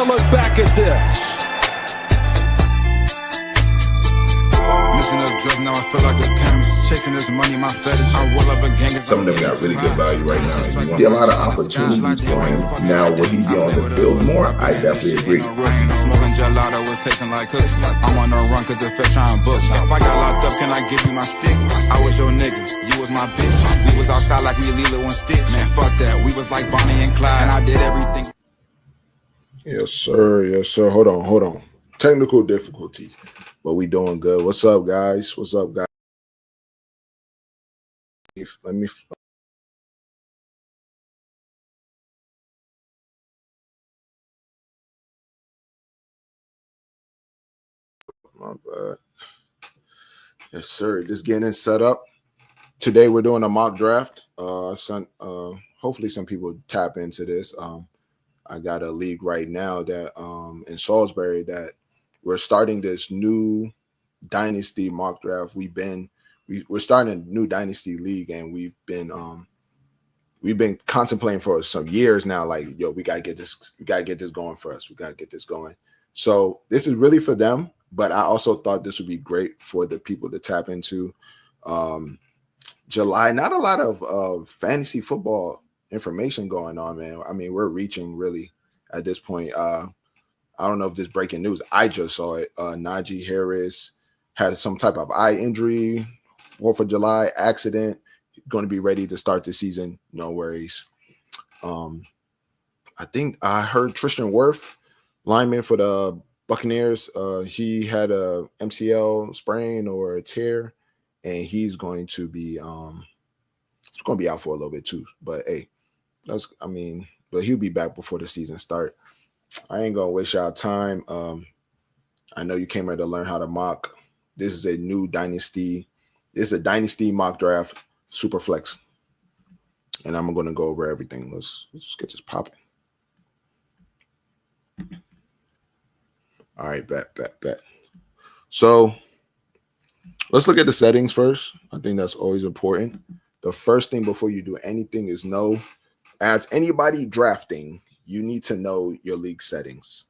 to look back at this. Missing up drugs, now I feel like a chemist. Chasing this money, my fetish. I roll up a gang. Some of them got really good value right now. You see a lot of opportunities for him. Now, will he be on the field more? I definitely agree. Smoking gelato was tasting like hooks. I'm on the run cause the fish trying bush. If I got locked up, can I give you my stick? I was your nigga, you was my bitch. We was outside like me, Lilo and Stitch. Man, fuck that. We was like Bonnie and Clyde. And I did everything. Yes, sir. Yes, sir. Hold on. Technical difficulties. But we doing good. What's up, guys? Let me. My bad. Yes, sir. Just getting it set up. Today we're doing a mock draft. Hopefully some people tap into this. I got a league right now that in Salisbury that we're starting this new dynasty mock draft. We're starting a new dynasty league, and we've been contemplating for some years now. Like, yo, we gotta get this going for us. We gotta get this going. So this is really for them, but I also thought this would be great for the people to tap into. July, not a lot of fantasy football information going on, man. I mean, we're reaching really at this point. I don't know if this breaking news. I just saw it. Najee Harris had some type of eye injury, 4th of July accident, going to be ready to start the season. No worries. I think I heard Tristan Wirth, lineman for the Buccaneers, he had a MCL sprain or a tear, and he's going to be out for a little bit too. But hey, but he'll be back before the season start. I ain't gonna waste y'all time. I know you came here to learn how to mock. This is a new dynasty. This is a dynasty mock draft, super flex, and I'm gonna go over everything. Let's get this popping. All right, bet. So let's look at the settings first. I think that's always important. The first thing before you do anything is know, as anybody drafting, you need to know your league settings.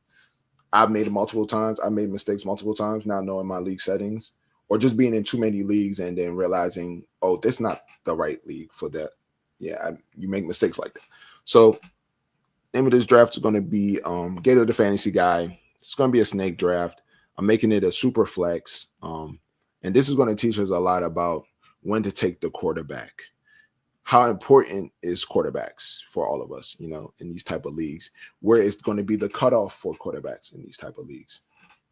I've made it multiple times. I made mistakes multiple times not knowing my league settings, or just being in too many leagues and then realizing, oh, this is not the right league for that. Yeah, you make mistakes like that. So name of this draft is going to be Gator the Fantasy Guy. It's going to be a snake draft. I'm making it a super flex. And this is going to teach us a lot about when to take the quarterback. How important is quarterbacks for all of us, in these type of leagues, where it's going to be the cutoff for quarterbacks in these type of leagues.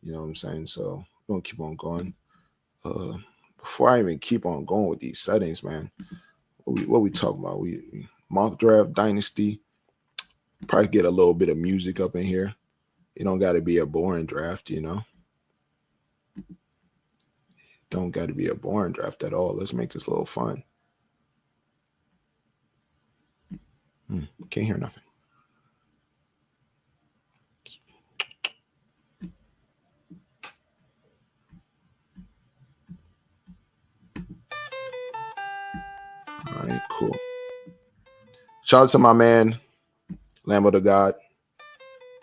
You know what I'm saying? So I'm going to keep on going. Before I even keep on going with these settings, man, what we talking about? We mock draft dynasty. Probably get a little bit of music up in here. It don't got to be a boring draft, Don't got to be a boring draft at all. Let's make this a little fun. Can't hear nothing. All right, cool. Shout out to my man, Lambo the God.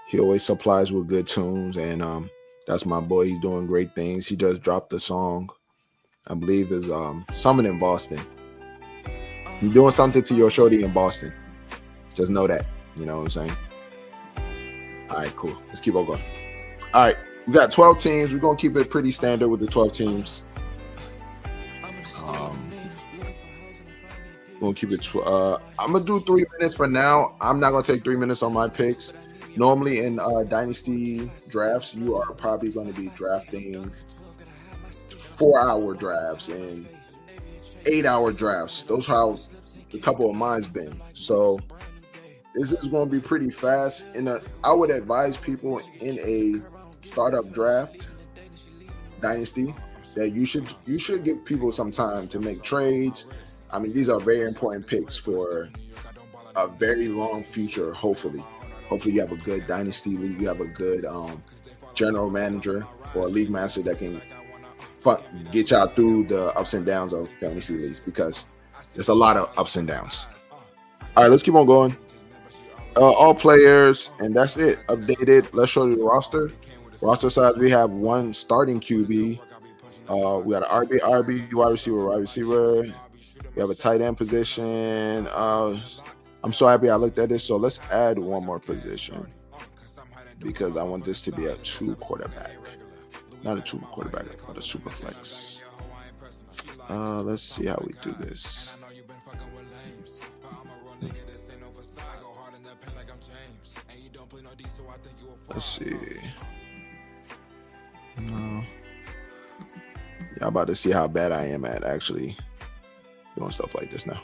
He always supplies with good tunes, and that's my boy. He's doing great things. He just dropped the song, I believe is Summon in Boston. He's doing something to your shorty in Boston. Just know that. You know what I'm saying? All right, cool. Let's keep on going. All right, we got 12 teams. We're going to keep it pretty standard with the 12 teams. We're going to keep it. I'm going to do 3 minutes for now. I'm not going to take 3 minutes on my picks. Normally in dynasty drafts, you are probably going to be drafting 4-hour drafts and 8-hour drafts. Those are how a couple of mine's been. So this is going to be pretty fast. I would advise people in a startup draft dynasty that you should give people some time to make trades. I mean, these are very important picks for a very long future. Hopefully you have a good dynasty league. You have a good general manager or a league master that can get y'all through the ups and downs of fantasy leagues, because there's a lot of ups and downs. All right, let's keep on going. All players, and that's it. Updated. Let's show you the roster. Roster size. We have one starting QB. We got an RB, wide receiver, wide receiver. We have a tight end position. I'm so happy I looked at this. So let's add one more position because I want this to be a 2 quarterback, not a 2 quarterback, but a super flex. Let's see how we do this. Let's see. No. Y'all about to see how bad I am at actually doing stuff like this now.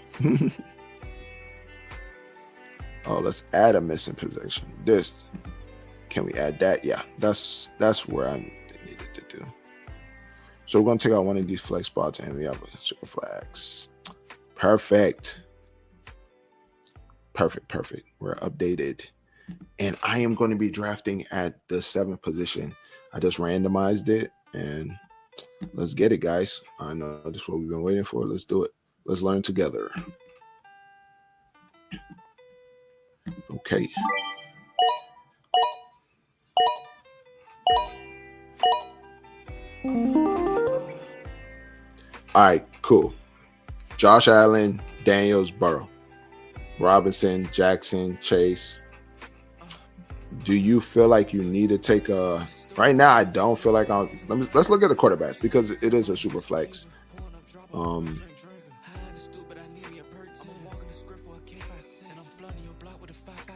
Oh, let's add a missing position. This, can we add that? Yeah, that's where I needed to do. So we're gonna take out one of these flex spots and we have a super flex. Perfect. We're updated. And I am going to be drafting at the 7th position. I just randomized it and let's get it, guys. I know this is what we've been waiting for. Let's do it. Let's learn together. Okay. All right, cool. Josh Allen, Daniels, Burrow, Robinson, Jackson, Chase. Do you feel like you need to take a? Right now, I don't feel like I'm. Let's look at the quarterbacks because it is a super flex.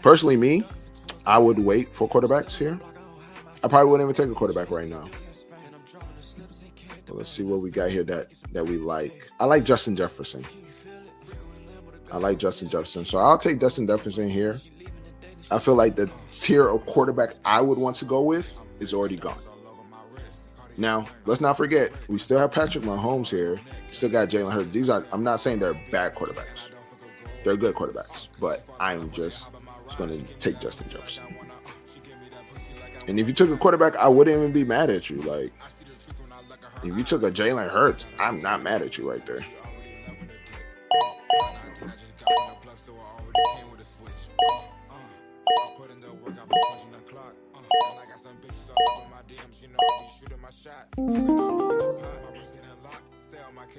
Personally, me, I would wait for quarterbacks here. I probably wouldn't even take a quarterback right now. But let's see what we got here that we like. I like Justin Jefferson. So I'll take Justin Jefferson here. I feel like the tier of quarterback I would want to go with is already gone. Now, let's not forget, we still have Patrick Mahomes here. We still got Jalen Hurts. I'm not saying they're bad quarterbacks. They're good quarterbacks, but I'm just going to take Justin Jefferson. And if you took a quarterback, I wouldn't even be mad at you. Like, if you took a Jalen Hurts, I'm not mad at you right there.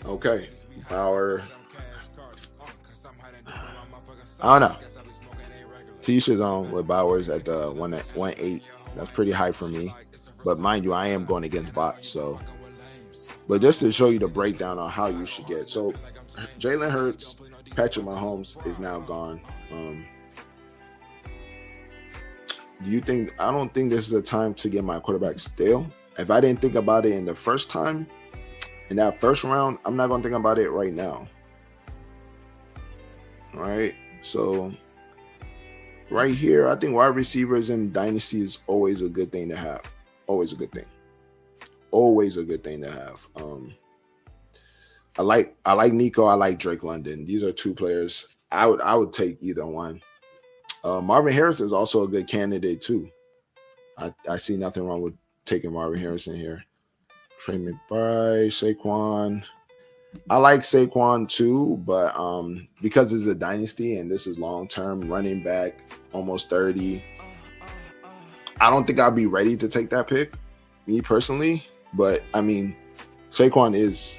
Okay, Bauer. I don't know. Tisha's on with Bowers at the 1.8. That's pretty high for me. But mind you, I am going against bots. So, but just to show you the breakdown on how you should get. So, Jalen Hurts, Patrick Mahomes is now gone. Do you think? I don't think this is a time to get my quarterback still. If I didn't think about it in the first time, in that first round, I'm not going to think about it right now. All right. So right here, I think wide receivers in Dynasty is always a good thing to have. Always a good thing. I like Nico. I like Drake London. These are 2 players. I would take either one. Marvin Harris is also a good candidate too. I see nothing wrong with taking Marvin Harrison here. Trey McBride, Saquon. I like Saquon too, but because it's a dynasty and this is long-term running back, almost 30, I don't think I'll be ready to take that pick, me personally. But I mean, Saquon is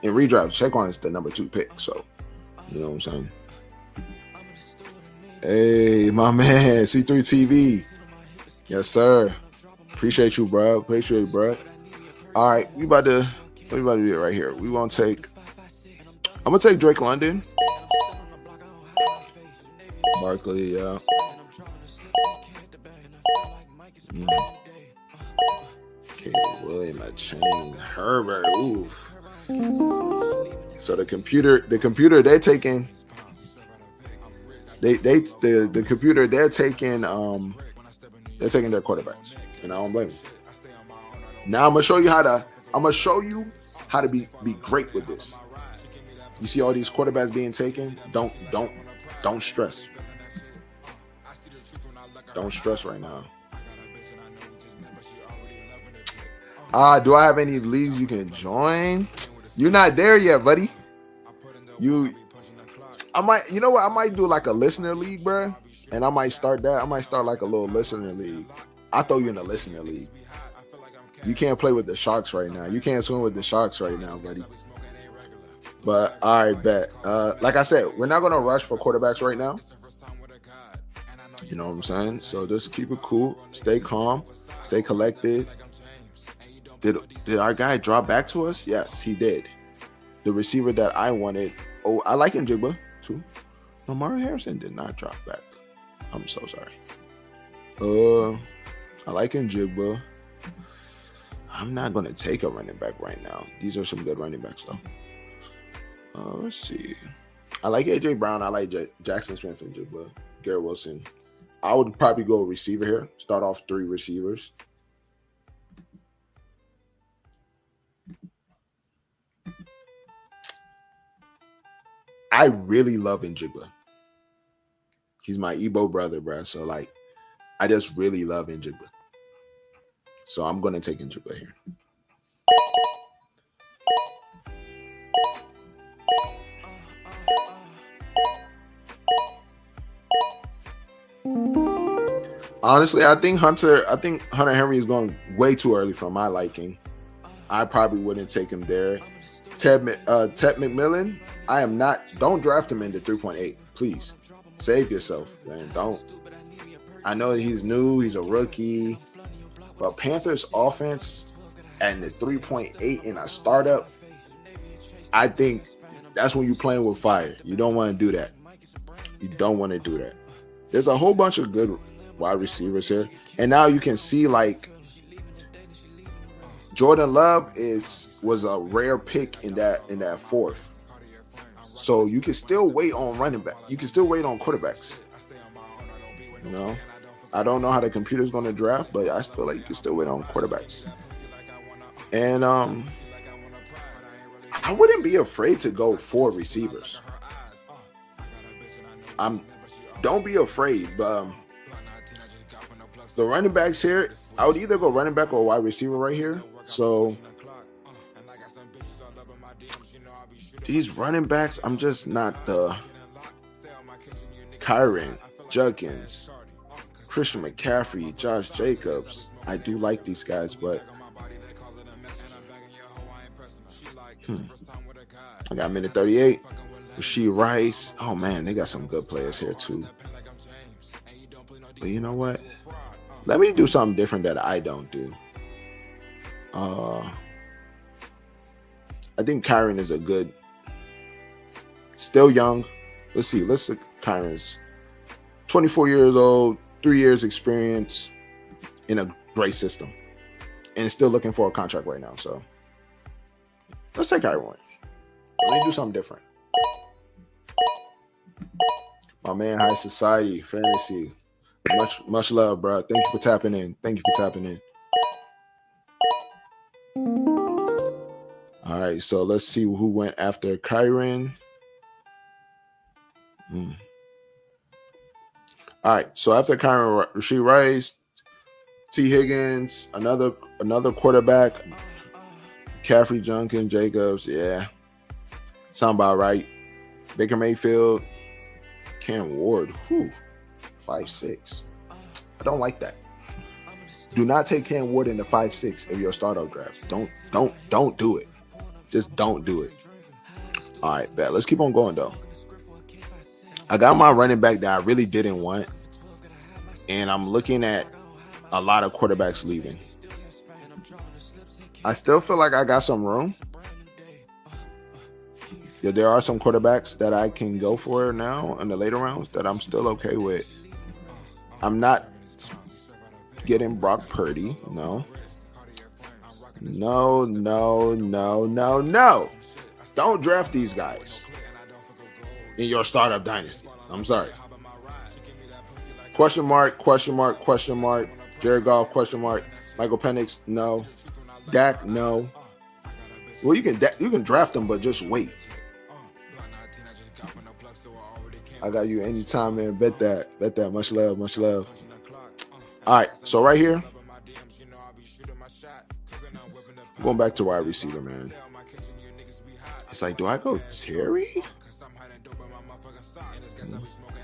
in redraft. Saquon is the number 2 pick, so you know what I'm saying. Hey, my man, C3 TV. Yes, sir. Appreciate you, bro. Appreciate you, bro. All right, we about to do it right here. I'm gonna take Drake London. Barkley, yeah. Caleb Williams, a chain. Herbert, oof. So the computer, they're taking. The computer, they're taking their quarterbacks, and I don't blame them. Now I'm gonna show you how to be great with this. You see all these quarterbacks being taken. Don't stress. Don't stress right now. Do I have any leagues you can join? You're not there yet, buddy. I might do like a listener league, bro. And I might start that. I might start like a little listener league. I'll throw you in a listener league. You can't play with the Sharks right now. You can't swim with the Sharks right now, buddy. But all right, bet. Like I said, we're not gonna rush for quarterbacks right now. You know what I'm saying? So just keep it cool, stay calm, stay collected. Did our guy drop back to us? Yes, he did. The receiver that I wanted. Oh, I like Njigba too. No, Mario Harrison did not drop back. I'm so sorry. I like Njigba. I'm not gonna take a running back right now. These are some good running backs though. Let's see. I like AJ Brown. I like Jackson Smith and Njigba. Garrett Wilson. I would probably go receiver here. Start off 3 receivers. I really love Njigba. He's my Igbo brother, bro. So like, I just really love Njigba. So I'm gonna take Njigba here. Honestly, I think Hunter Henry is going way too early for my liking. I probably wouldn't take him there. Ted McMillan, don't draft him into 3.8. Please. Save yourself, man. Don't. I know he's new, he's a rookie. But Panthers offense and the 3.8 in a startup, I think that's when you're playing with fire. You don't want to do that. You don't want to do that. There's a whole bunch of good wide receivers here. And now you can see like Jordan Love was a rare pick in that 4th. So you can still wait on running back. You can still wait on quarterbacks. You know? I don't know how the computer's going to draft, but I feel like you can still wait on quarterbacks. And I wouldn't be afraid to go 4 receivers. Don't be afraid, but the running backs here, I would either go running back or wide receiver right here. So these running backs, I'm just not the Kyren, Judkins, Christian McCaffrey, Josh Jacobs. I do like these guys, but I got minute 38. Rasheed Rice. Oh man, they got some good players here too. But you know what? Let me do something different that I don't do. I think Kyren is a good, still young. Let's see. Kyren's 24 years old, 3 years experience in a great system, and still looking for a contract right now. So let's take Kyren. Let me do something different. My man, High Society Fantasy. Much love, bro. Thank you for tapping in. All right, so let's see who went after Kyren. All right, so after Kyren, Rasheed Rice, T. Higgins, another quarterback, McCaffrey, Junkin, Jacobs. Yeah, sound about right. Baker Mayfield, Cam Ward. 5'6". I don't like that. Do not take Cam Ward in the 5'6" of your startup draft. Don't do it. Just don't do it. All right, bet. Let's keep on going though. I got my running back that I really didn't want, and I'm looking at a lot of quarterbacks leaving. I still feel like I got some room. Yeah, there are some quarterbacks that I can go for now in the later rounds that I'm still okay with. I'm not getting Brock Purdy. No. Don't draft these guys in your startup dynasty. I'm sorry. Question mark. Jared Goff, question mark. Michael Penix, no. Dak, no. Well, you can draft them, but just wait. I got you anytime, man. Bet that. Much love. All right, so right here, going back to wide receiver, man. It's like, do I go Terry?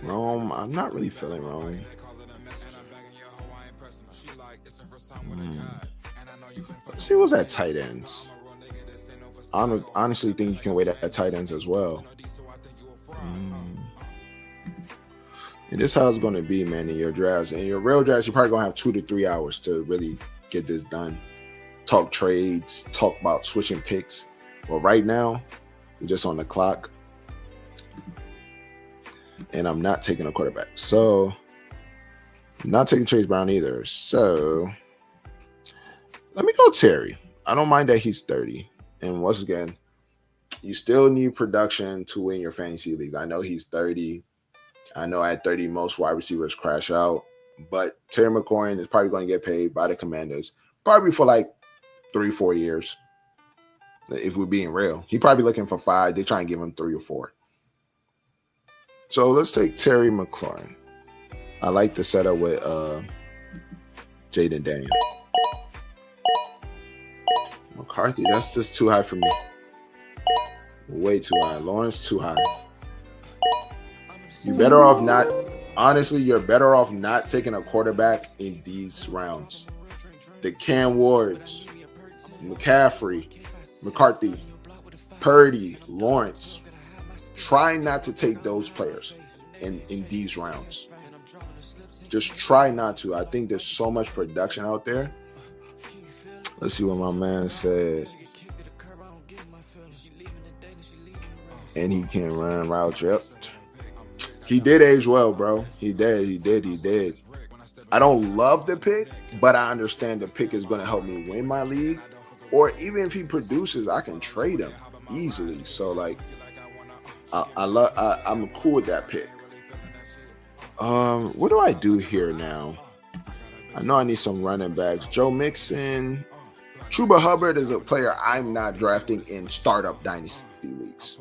Rome, I'm not really feeling Rome. Let's see what's at tight ends. I honestly think you can wait at tight ends as well. And this is how it's going to be, man, in your drafts. In your real drafts, you're probably going to have 2 to 3 hours to really get this done. Talk trades, talk about switching picks. Well, right now, we're just on the clock. And I'm not taking a quarterback. So, I'm not taking Chase Brown either. So, let me go Terry. I don't mind that he's 30. And once again, you still need production to win your fantasy leagues. I know he's 30. I know at 30, most wide receivers crash out. But Terry McLaurin is probably going to get paid by the Commanders. Probably for like 3-4 years. If we're being real. He's probably looking for 5. They try and give him 3 or 4. So let's take Terry McLaurin. I like the setup with Jaden Daniel. McCarthy, that's just too high for me. Way too high. Lawrence, too high. You're better off not. Honestly, you're better off not taking a quarterback in these rounds. The Cam Wards, McCaffrey, McCarthy, Purdy, Lawrence. Try not to take those players in these rounds. Just try not to. I think there's so much production out there. Let's see what my man said. And he can run routes. Yep. He did age well, bro. He did. I don't love the pick, but I understand the pick is going to help me win my league. Or even if he produces, I can trade him easily. So, like, I'm cool with that pick. What do I do here now? I know I need some running backs. Joe Mixon. Chuba Hubbard is a player I'm not drafting in startup dynasty leagues.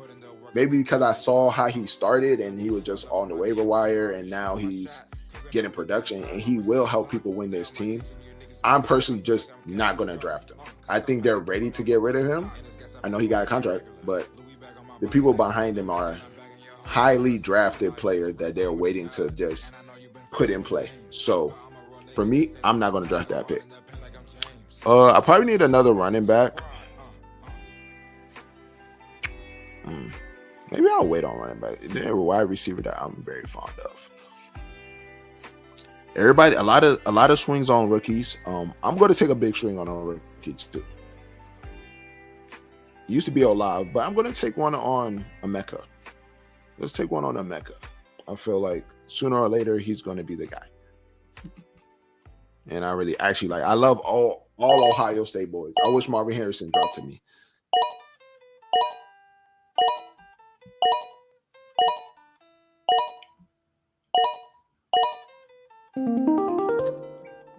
Maybe because I saw how he started and he was just on the waiver wire and now he's getting production and he will help people win this team. I'm personally just not going to draft him. I think they're ready to get rid of him. I know he got a contract, but the people behind him are highly drafted players that they're waiting to just put in play. So for me, I'm not going to draft that pick. I probably need another running back. Maybe I'll wait on running back. They're a wide receiver that I'm very fond of. Everybody, a lot of swings on rookies. I'm going to take a big swing on rookies too. It used to be Olave, but I'm going to take one on Emeka. Let's take one on Emeka. I feel like sooner or later he's going to be the guy. And I really actually like. I love all Ohio State boys. I wish Marvin Harrison dropped to me.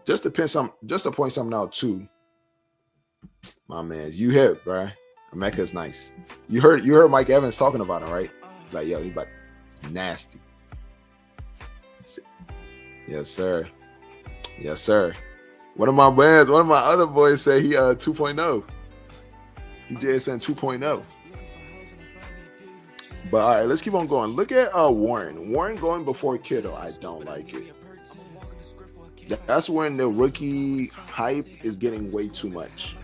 Just to point something out too. My man, you hip, bro. Emeka's nice. You heard Mike Evans talking about him, right? He's like, yo, he's nasty. Yes, sir. Yes, sir. One of my other boys say he 2.0. He JSN 2.0. But all right, let's keep on going. Look at Warren. Warren going before Kittle. I don't like it. That's when the rookie hype is getting way too much.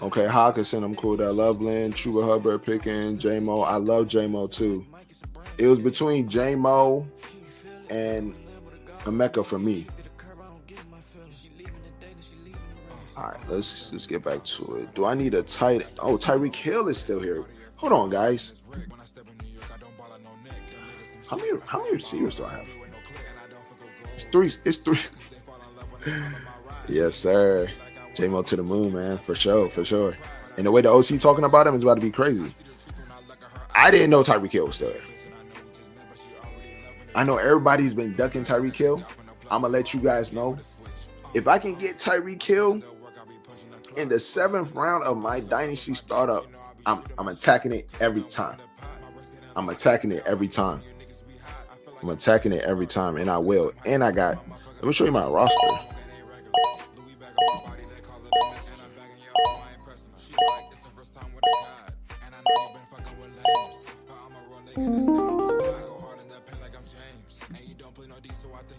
Okay, Hawkinson, I'm cool with that. Loveland, Chuba Hubbard, Pickens, J-Mo. I love J-Mo too. It was between J-Mo and Emeka for me. All right, let's just get back to it. Do I need a tight? Oh, Tyreek Hill is still here. Hold on, guys. How many receivers do I have? It's three. Yes, sir. J-Mo to the moon, man, for sure. And the way the OC talking about him is about to be crazy. I didn't know Tyreek Hill was still there. I know everybody's been ducking Tyreek Hill. I'm going to let you guys know. If I can get Tyreek Hill in the 7th round of my dynasty startup, I'm attacking it every time. I'm attacking it every time, and I will. And let me show you my roster.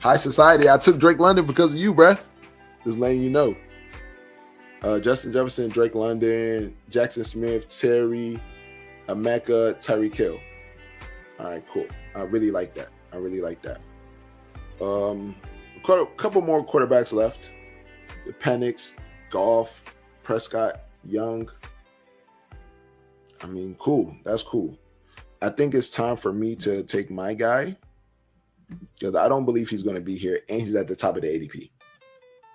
High society. I took Drake London because of you, bruh. Just letting you know. Justin Jefferson, Drake London, Jackson Smith, Terry, Emeka, Tyreek Hill. All right, cool. I really like that. A couple more quarterbacks left. The Penix, Goff, Prescott, Young. I mean, cool. That's cool. I think it's time for me to take my guy because I don't believe he's going to be here, and he's at the top of the ADP.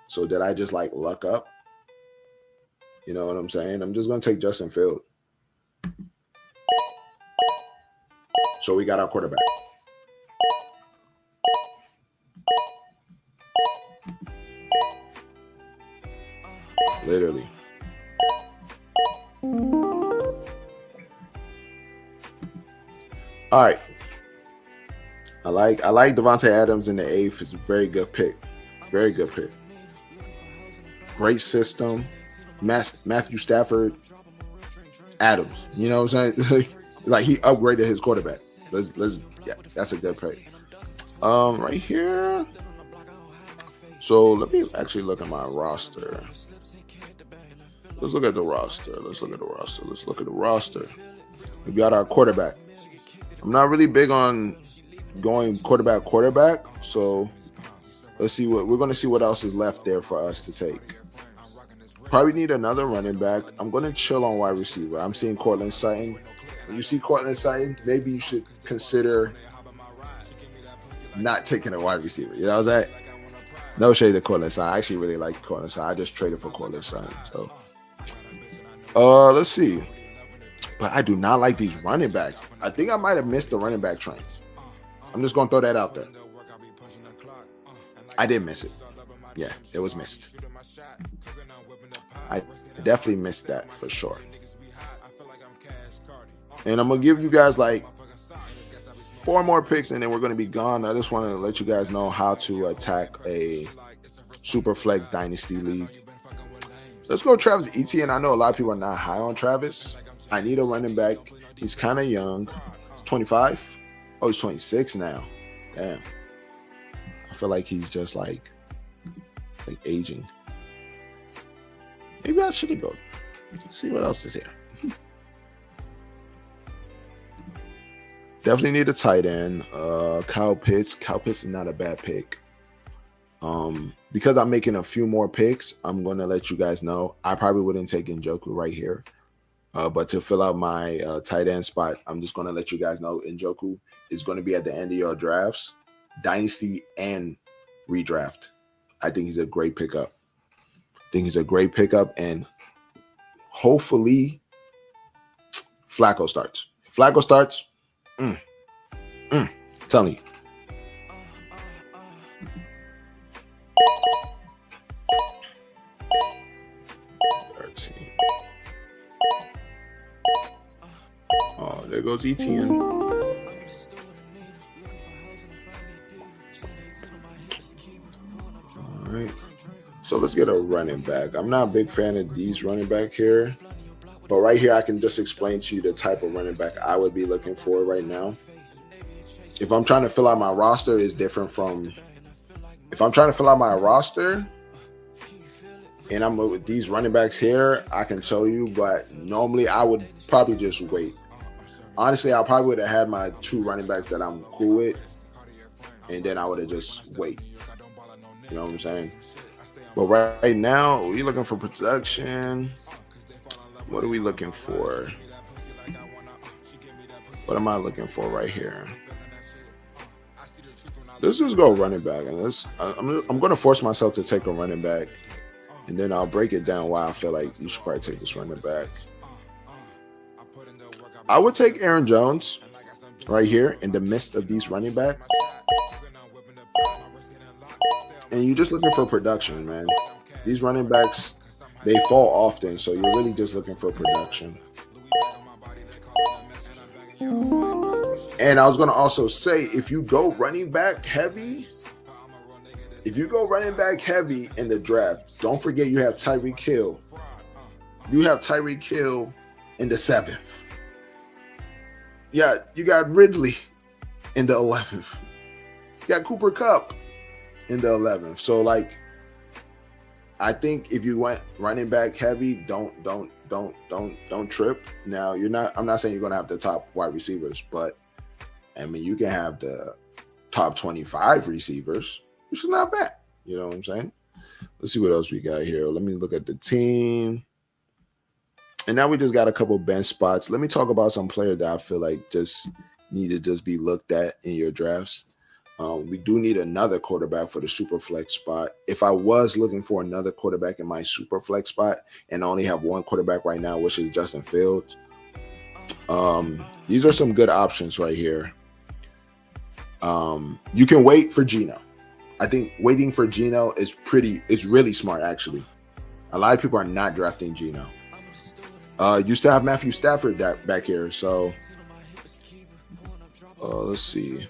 So did I just like luck up? You know what I'm saying? I'm just going to take Justin Field. So we got our quarterback. Literally. All right. I like Devontae Adams in the 8th. It's a very good pick. Very good pick. Great system. Matthew Stafford, Adams. You know what I'm saying? Like he upgraded his quarterback. Yeah, that's a good pick. Right here. So let me actually look at my roster. Let's look at the roster. We got our quarterback. I'm not really big on going quarterback. So let's see we're going to see what else is left there for us to take. Probably need another running back. I'm going to chill on wide receiver. I'm seeing Cortland Sutton. When you see Cortland Sutton, maybe you should consider not taking a wide receiver. You know what I'm saying? No shade to Cortland Sutton. I actually really like Cortland Sutton. I just traded for Cortland Sutton. So, let's see. But I do not like these running backs. I think I might have missed the running back train. I'm just going to throw that out there. I did miss it. Yeah, it was missed. I definitely missed that for sure. And I'm going to give you guys like 4 more picks and then we're going to be gone. I just want to let you guys know how to attack a Superflex Dynasty League. Let's go Travis Etienne. I know a lot of people are not high on Travis. I need a running back. He's kind of young. 25? Oh, he's 26 now. Damn. I feel like he's just like aging. Maybe I should go. Let's see what else is here. Definitely need a tight end. Kyle Pitts. Kyle Pitts is not a bad pick. Because I'm making a few more picks, I'm going to let you guys know. I probably wouldn't take Njoku right here. But to fill out my tight end spot, I'm just going to let you guys know Njoku is going to be at the end of your drafts, Dynasty and redraft. I think he's a great pickup. And hopefully Flacco starts. If Flacco starts, I'm telling you. Oh, there goes Etienne. All right. So let's get a running back. I'm not a big fan of these running back here. But right here, I can just explain to you the type of running back I would be looking for right now. If I'm trying to fill out my roster, it's different from... If I'm trying to fill out my roster... And I'm with these running backs here, I can show you, but normally I would probably just wait. Honestly, I probably would have had my 2 running backs that I'm cool with, and then I would have just wait. You know what I'm saying? But right now, we're looking for production. What are we looking for? What am I looking for right here? Let's just go running back, and I'm going to force myself to take a running back. And then I'll break it down why I feel like you should probably take this running back. I would take Aaron Jones right here in the midst of these running backs. And you're just looking for production, man. These running backs, they fall often, so you're really just looking for production. And I was going to also say, if you go running back heavy in the draft, don't forget you have Tyreek Hill. You have Tyreek Hill in the 7th. Yeah, you got Ridley in the 11th. You got Cooper Kupp in the 11th. So like, I think if you went running back heavy, don't trip. Now I'm not saying you're gonna have the top wide receivers, but I mean you can have the top 25 receivers, which is not bad. You know what I'm saying? Let's see what else we got here. Let me look at the team. And now we just got a couple bench spots. Let me talk about some players that I feel like just need to just be looked at in your drafts. We do need another quarterback for the super flex spot. If I was looking for another quarterback in my super flex spot and I only have one quarterback right now, which is Justin Fields, these are some good options right here. You can wait for Geno. I think waiting for Geno is really smart, actually. A lot of people are not drafting Geno. You still have Matthew Stafford back here, so let's see.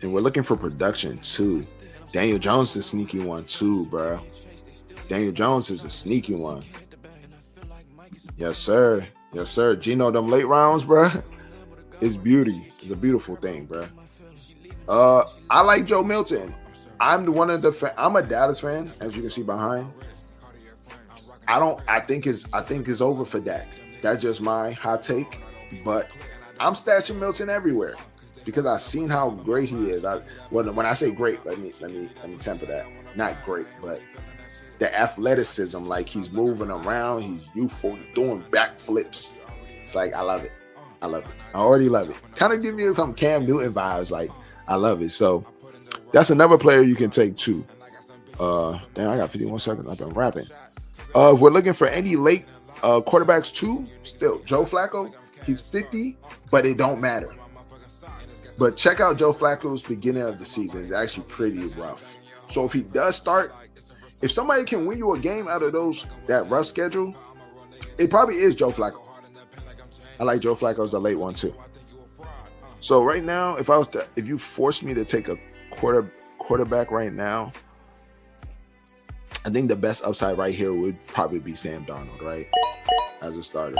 And we're looking for production too. Daniel Jones is a sneaky one too, bro. Daniel Jones is a sneaky one. Yes, sir. Yes, sir. Geno, them late rounds, bro. It's beauty. It's a beautiful thing, bro. I like Joe Milton. I'm a Dallas fan, as you can see behind. I think it's over for Dak. That's just my hot take. But I'm stashing Milton everywhere because I've seen how great he is. When I say great, let me temper that. Not great, but the athleticism, like he's moving around, he's youthful, he's doing backflips. It's like I love it. I already love it. Kind of give me some Cam Newton vibes. Like I love it. So that's another player you can take too. Damn, I got 51 seconds. I've been rapping. If we're looking for any late quarterbacks too, still Joe Flacco. He's 50, but it don't matter. But check out Joe Flacco's beginning of the season. It's actually pretty rough. So if he does start, if somebody can win you a game out of that rough schedule, it probably is Joe Flacco. I like Joe Flacco as a late one too. So right now, if you force me to take a quarterback right now, I think the best upside right here would probably be Sam Darnold, right? As a starter.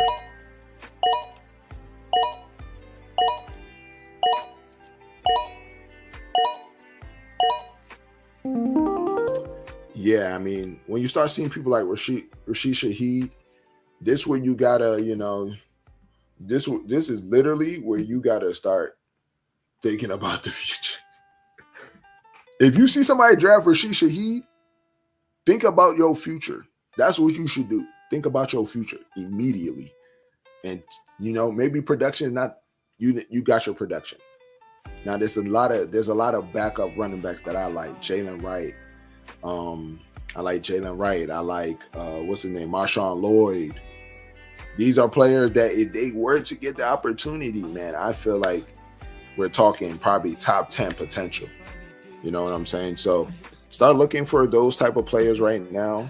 Yeah, I mean, when you start seeing people like Rashid Shaheed, this where you gotta, this is literally where you gotta start thinking about the future. If you see somebody draft Rashid Shaheed, think about your future. That's what you should do. Think about your future immediately. And maybe production is not you got your production. Now there's a lot of backup running backs that I like. Jalen Wright. I like Jalen Wright. I like what's his name? Marshawn Lloyd. These are players that if they were to get the opportunity, man, I feel like we're talking probably top 10 potential. You know what I'm saying? So start looking for those type of players right now.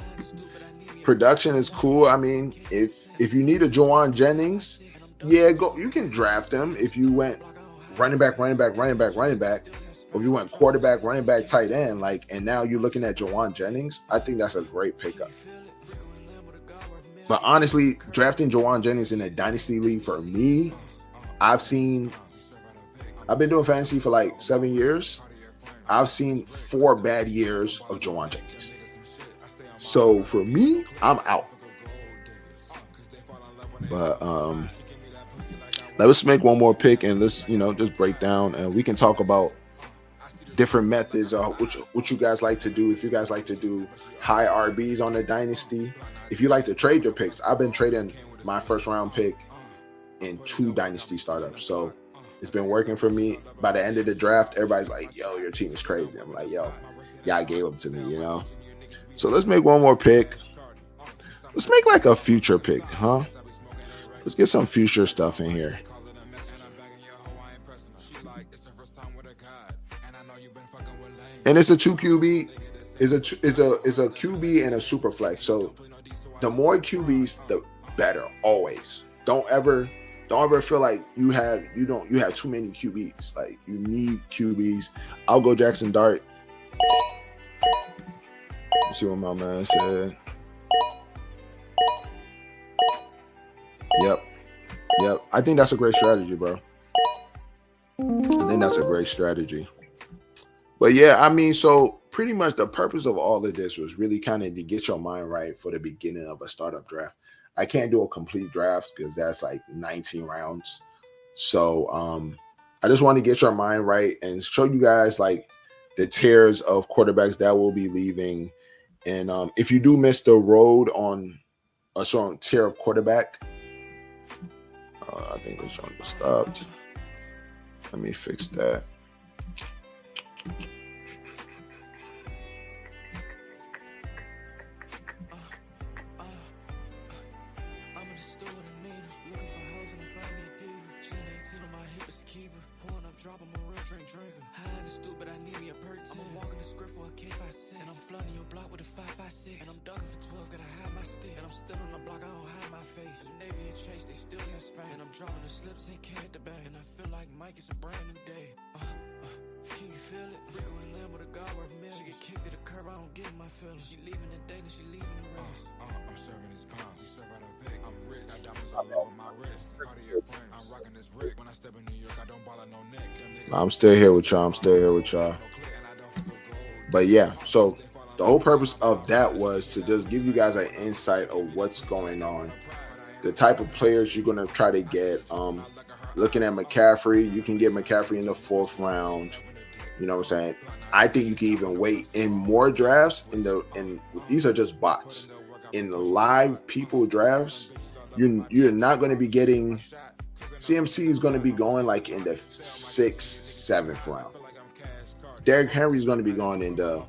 Production is cool. I mean, if you need a Juwan Jennings, yeah, go. You can draft them if you went running back, or if you went quarterback, running back, tight end, and now you're looking at Juwan Jennings. I think that's a great pickup. But honestly, drafting Juwan Jennings in a dynasty league for me, I've been doing fantasy for like 7 years. I've seen 4 bad years of Juwan Jennings. So for me, I'm out. But let's make one more pick and let's just break down and we can talk about different methods of what you guys like to do. If you guys like to do high RBs on the dynasty, if you like to trade your picks, I've been trading my first round pick in 2 dynasty startups. So it's been working for me. By the end of the draft, everybody's like, yo, your team is crazy. I'm like, yo, y'all gave them to me, So let's make one more pick. Let's make like a future pick, huh? Let's get some future stuff in here. And it's a 2 QB. It's a QB and a super flex. So the more QBs, the better. Always. Don't ever feel like you have too many QBs. Like you need QBs. I'll go Jackson Dart. Let's see what my man said. Yep. I think that's a great strategy, bro. I think that's a great strategy. But yeah, I mean, so pretty much the purpose of all of this was really kind of to get your mind right for the beginning of a startup draft. I can't do a complete draft because that's like 19 rounds. So I just want to get your mind right and show you guys like the tiers of quarterbacks that will be leaving. And if you do miss the road on a certain tier of quarterback, I think they're showing the stopped. Let me fix that. And I'm ducking for 12, gotta hide my stick. And I'm still on the block, I don't hide my face. Navy and Chase, they still in Spain. And I'm drawing the slips and can't the bank. And I feel like Mike, it's a brand new day. Can you feel it? Rico and Lamb with a guard worth million. She get kicked to the curb, I don't get my feelings. She leaving the day, then she leaving the rest. I'm serving this pounds, you serve out of Vic. I'm rich, got diamonds all over my wrist. Part of your friend, I'm rocking this Rick. When I step in New York, I don't ball out no neck. I'm still here with y'all. But yeah, so the whole purpose of that was to just give you guys an insight of what's going on, the type of players you're going to try to get. Looking at McCaffrey, you can get McCaffrey in the 4th round. You know what I'm saying? I think you can even wait in more drafts. And these are just bots. In the live people drafts, you're not going to be getting. CMC is going to be going like in the 6th, 7th round. Derrick Henry is going to be going in the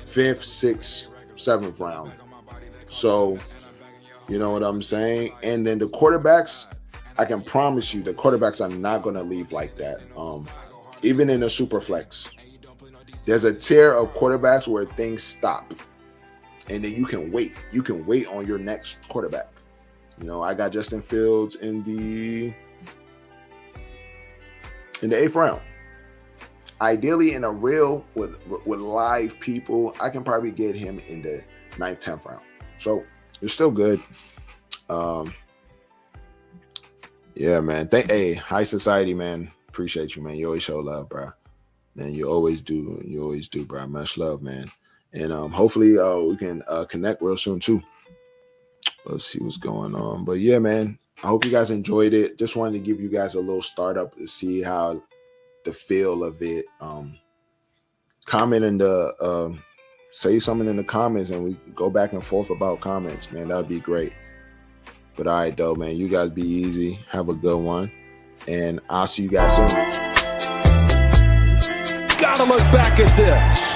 5th, 6th, 7th round. So, you know what I'm saying? And then the quarterbacks, I can promise you the quarterbacks are not going to leave like that. Even in a super flex, there's a tier of quarterbacks where things stop. And then you can wait. You can wait on your next quarterback. You know, I got Justin Fields in the 8th round. Ideally, in a real with live people, I can probably get him in the 9th, 10th round. So it's still good. Yeah, man. Hey, high society, man. Appreciate you, man. You always show love, bro. Man, you always do. You always do, bro. Much love, man. And hopefully we can connect real soon too. Let's see what's going on. But yeah, man. I hope you guys enjoyed it. Just wanted to give you guys a little startup to see how the feel of it. Comment in the say something in the comments and we go back and forth about comments, man. That'd be great. But all right, though, man. You guys be easy. Have a good one. And I'll see you guys soon. Gotta look back at this.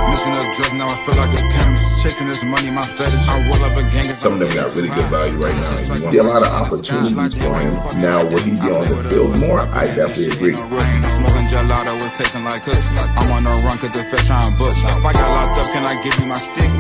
Missing up drugs, now I feel like a chemist. Chasing this money, my fetish. I roll up a gang. Some of them got really good value right now. You see a lot of opportunities for him. Now, will he be on the field more? I definitely agree. Smoking gelato was tasting like kush. I'm on the run cause the fish trying bush. If I got locked up, can I give you my stick?